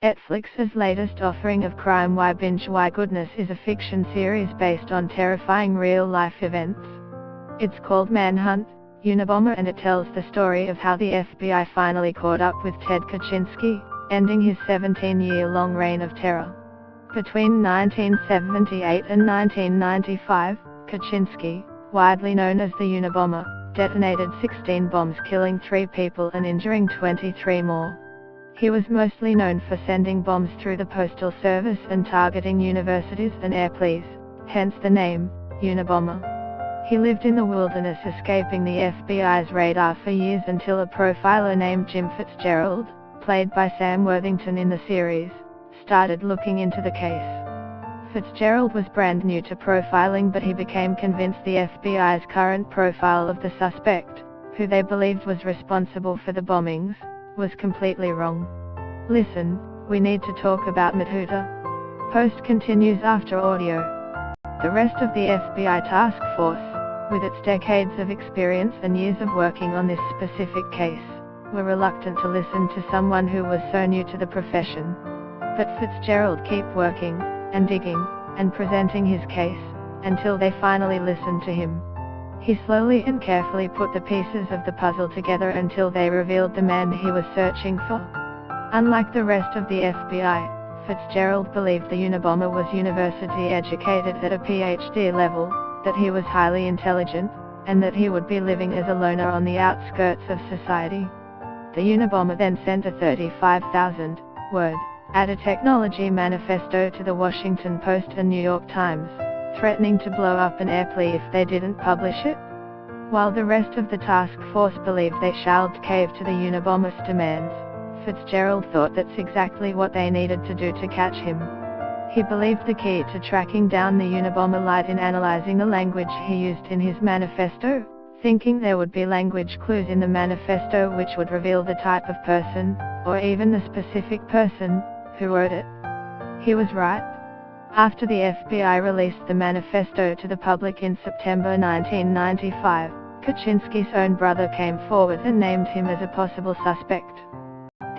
Netflix's latest offering of Crime Why Binge Why Goodness is a fiction series based on terrifying real-life events. It's called Manhunt, Unabomber, and it tells the story of how the FBI finally caught up with Ted Kaczynski, ending his 17-year-long reign of terror. Between 1978 and 1995, Kaczynski, widely known as the Unabomber, detonated 16 bombs, killing 3 people and injuring 23 more. He was mostly known for sending bombs through the postal service and targeting universities and airplanes, hence the name, Unabomber. He lived in the wilderness, escaping the FBI's radar for years until a profiler named Jim Fitzgerald, played by Sam Worthington in the series, started looking into the case. Fitzgerald was brand new to profiling, but he became convinced the FBI's current profile of the suspect, who they believed was responsible for the bombings, was completely wrong. Listen, we need to talk about Mindhunter. Post continues after audio. The rest of the FBI task force, with its decades of experience and years of working on this specific case, were reluctant to listen to someone who was so new to the profession. But Fitzgerald kept working, and digging, and presenting his case, until they finally listened to him. He slowly and carefully put the pieces of the puzzle together until they revealed the man he was searching for. Unlike the rest of the FBI, Fitzgerald believed the Unabomber was university educated at a PhD level, that he was highly intelligent, and that he would be living as a loner on the outskirts of society. The Unabomber then sent a 35,000-word, added technology manifesto to the Washington Post and New York Times, threatening to blow up an airplane if they didn't publish it. While the rest of the task force believed they shall cave to the Unabomber's demands, Fitzgerald thought that's exactly what they needed to do to catch him. He believed the key to tracking down the Unabomber lied in analyzing the language he used in his manifesto, thinking there would be language clues in the manifesto which would reveal the type of person, or even the specific person, who wrote it. He was right. After the FBI released the manifesto to the public in September 1995, Kaczynski's own brother came forward and named him as a possible suspect.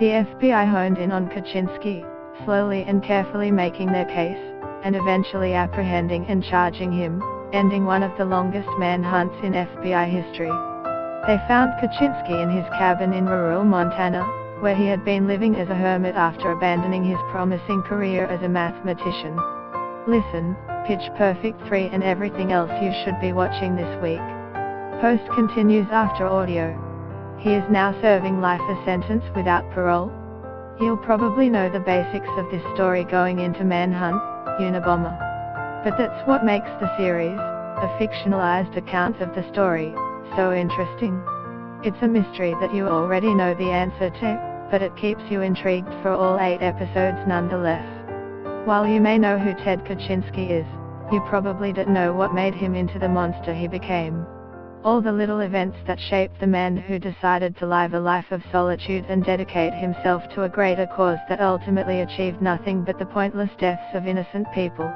The FBI honed in on Kaczynski, slowly and carefully making their case, and eventually apprehending and charging him, ending one of the longest manhunts in FBI history. They found Kaczynski in his cabin in rural Montana, where he had been living as a hermit after abandoning his promising career as a mathematician. Listen, Pitch Perfect 3 and everything else you should be watching this week. Post continues after audio. He is now serving life a sentence without parole. You'll probably know the basics of this story going into Manhunt, Unabomber. But that's what makes the series, a fictionalized account of the story, so interesting. It's a mystery that you already know the answer to, but it keeps you intrigued for all 8 episodes nonetheless. While you may know who Ted Kaczynski is, you probably don't know what made him into the monster he became. All the little events that shaped the man who decided to live a life of solitude and dedicate himself to a greater cause that ultimately achieved nothing but the pointless deaths of innocent people.